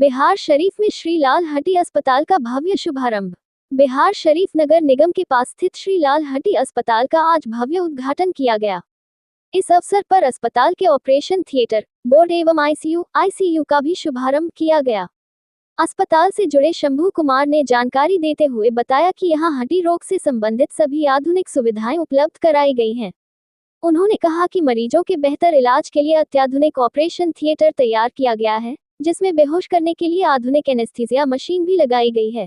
बिहार शरीफ में श्री लाल हटी अस्पताल का भव्य शुभारंभ। बिहार शरीफ नगर निगम के पास स्थित श्री लाल हटी अस्पताल का आज भव्य उद्घाटन किया गया। इस अवसर पर अस्पताल के ऑपरेशन थिएटर, बोर्ड एवं आईसीयू का भी शुभारंभ किया गया। अस्पताल से जुड़े शंभू कुमार ने जानकारी देते हुए बताया कि यहां हड्डी रोग से संबंधित सभी आधुनिक सुविधाएं उपलब्ध कराई गई हैं। उन्होंने कहा कि मरीजों के बेहतर इलाज के लिए अत्याधुनिक ऑपरेशन थिएटर तैयार किया गया है, जिसमें बेहोश करने के लिए आधुनिक एनेस्थीसिया मशीन भी लगाई गई है।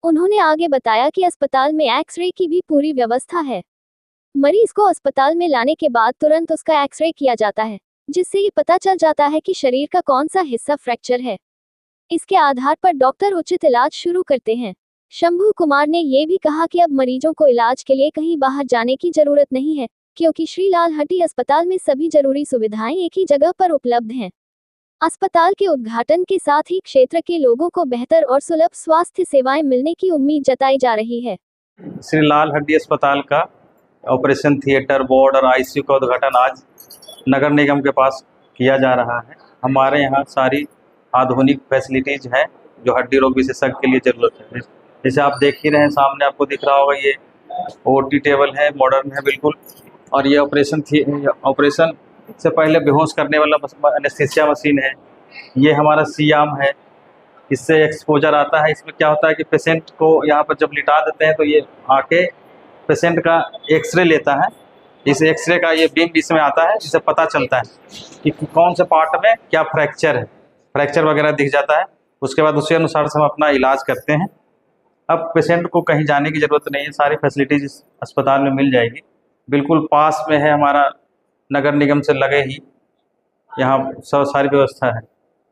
उन्होंने आगे बताया कि अस्पताल में एक्सरे की भी पूरी व्यवस्था है। मरीज को अस्पताल में लाने के बाद तुरंत उसका एक्सरे किया जाता है, जिससे ये पता चल जाता है कि शरीर का कौन सा हिस्सा फ्रैक्चर है। इसके आधार पर डॉक्टर उचित इलाज शुरू करते हैं। शंभू कुमार ने ये भी कहा कि अब मरीजों को इलाज के लिए कहीं बाहर जाने की जरूरत नहीं है, क्योंकि श्री लाल हटी अस्पताल में सभी जरूरी सुविधाएं एक ही जगह पर उपलब्ध हैं। अस्पताल के उद्घाटन के साथ ही क्षेत्र के लोगों को बेहतर और सुलभ स्वास्थ्य सेवाएं मिलने की उम्मीद जताई जा रही है। श्री लाल हड्डी अस्पताल का ऑपरेशन थिएटर, बोर्ड और आईसीयू का उद्घाटन आज नगर निगम के पास किया जा रहा है। हमारे यहाँ सारी आधुनिक फैसिलिटीज़ हैं जो हड्डी रोग विशेषज्ञ के लिए ज़रूरत है। जैसे आप देख ही रहे हैं, सामने आपको दिख रहा होगा, ये ओटी टेबल है, मॉडर्न है बिल्कुल। और ये ऑपरेशन से पहले बेहोश करने वाला एनेस्थीसिया मशीन है। ये हमारा सियाम है, इससे एक्सपोजर आता है। इसमें क्या होता है कि पेशेंट को यहाँ पर जब लिटा देते हैं तो ये आके पेशेंट का एक्सरे लेता है। इस एक्सरे का ये बीम इसमें आता है, जिससे पता चलता है कि कौन से पार्ट में क्या फ्रैक्चर है। फ्रैक्चर वगैरह दिख जाता है। उसके बाद उसी अनुसार से हम अपना इलाज करते हैं। अब पेशेंट को कहीं जाने की ज़रूरत नहीं है, सारी फैसिलिटीज इस अस्पताल में मिल जाएगी। बिल्कुल पास में है, हमारा नगर निगम से लगे ही यहाँ सारी व्यवस्था है।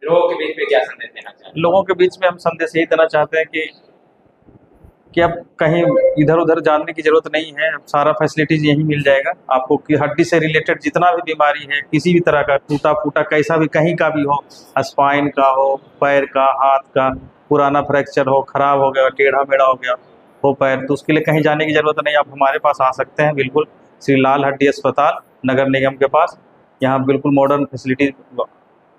लोगों के बीच में क्या संदेश देना चाहते हैं? लोगों के बीच में हम संदेश यही देना चाहते हैं कि अब कहीं इधर उधर जाने की ज़रूरत नहीं है। अब सारा फैसिलिटीज़ यहीं मिल जाएगा आपको। कि हड्डी से रिलेटेड जितना भी बीमारी है, किसी भी तरह का टूटा फूटा कैसा भी कहीं का भी हो, स्पाइन का हो, पैर का, हाथ का, पुराना फ्रैक्चर हो, ख़राब हो गया, टेढ़ा मेढ़ा हो गया हो पैर, तो उसके लिए कहीं जाने की ज़रूरत नहीं। आप हमारे पास आ सकते हैं। बिल्कुल श्री लाल हड्डी अस्पताल नगर निगम के पास, यहाँ बिल्कुल मॉडर्न फैसिलिटी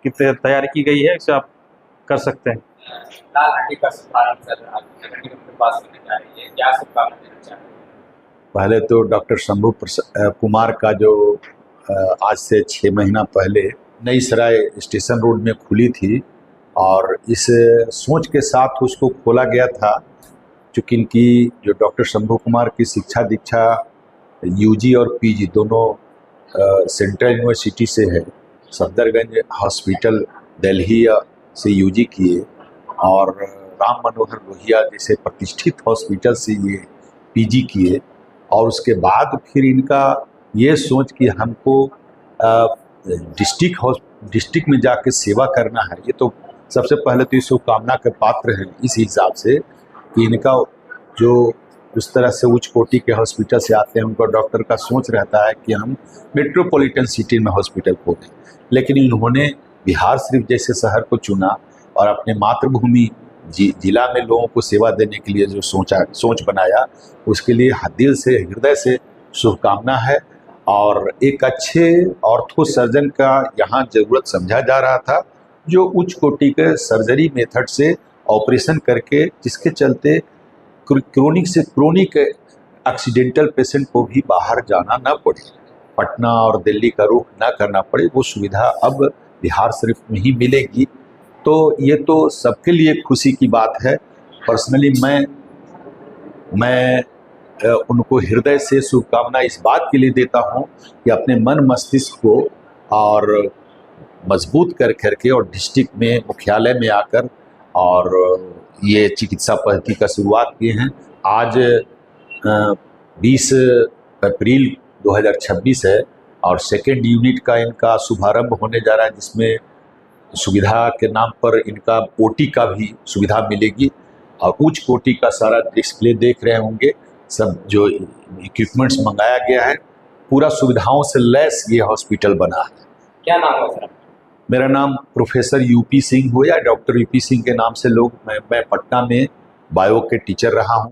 की तैयारी की गई है, इसे आप कर सकते हैं। लाल हड्डी का शुभारंभ सर नगर निगम के पास होने जा रही है, क्या शुभकामनाएं देना चाहते हैं? पहले तो डॉक्टर शंभू कुमार का जो आज से 6 महीना पहले नई सराय स्टेशन रोड में खुली थी, और इस सोच के साथ उसको खोला गया था चूँकि इनकी जो डॉक्टर शंभू कुमार की शिक्षा दीक्षा यूजी और पीजी दोनों सेंट्रल यूनिवर्सिटी से है। सफदरगंज हॉस्पिटल दिल्ली से यूजी किए और राम मनोहर लोहिया जैसे प्रतिष्ठित हॉस्पिटल से ये पीजी किए। और उसके बाद फिर इनका ये सोच कि हमको डिस्ट्रिक्ट में जाके सेवा करना है। ये तो सबसे पहले तो इस शुभकामना के पात्र हैं, इस हिसाब से कि इनका जो उस तरह से उच्च कोटि के हॉस्पिटल से आते हैं, उनका डॉक्टर का सोच रहता है कि हम मेट्रोपॉलिटन सिटी में हॉस्पिटल खोलें। लेकिन इन्होंने बिहार शरीफ जैसे शहर को चुना और अपने मातृभूमि जिला में लोगों को सेवा देने के लिए जो सोच बनाया, उसके लिए दिल से हृदय से शुभकामना है। और एक अच्छे ऑर्थो सर्जन का यहाँ ज़रूरत समझा जा रहा था, जो उच्च कोटि के सर्जरी मेथड से ऑपरेशन करके, जिसके चलते क्रोनिक से क्रोनिक एक्सीडेंटल पेशेंट को भी बाहर जाना न पड़े, पटना और दिल्ली का रुख न करना पड़े, वो सुविधा अब बिहार शरीफ में ही मिलेगी। तो ये तो सबके लिए खुशी की बात है। पर्सनली मैं उनको हृदय से शुभकामना इस बात के लिए देता हूँ कि अपने मन मस्तिष्क को और मजबूत करके और डिस्ट्रिक्ट में मुख्यालय में आकर और ये चिकित्सा पद्धति का शुरुआत किए हैं। आज 20 अप्रैल 2026 है और सेकेंड यूनिट का इनका शुभारंभ होने जा रहा है, जिसमें सुविधा के नाम पर इनका ओटी का भी सुविधा मिलेगी। और उच्च कोटि का सारा डिस्प्ले देख रहे होंगे, सब जो इक्विपमेंट्स मंगाया गया है, पूरा सुविधाओं से लैस ये हॉस्पिटल बना है। क्या नाम है सर? मेरा नाम प्रोफेसर यूपी सिंह हो या डॉक्टर यूपी सिंह के नाम से लोग, मैं पटना में बायो के टीचर रहा हूँ।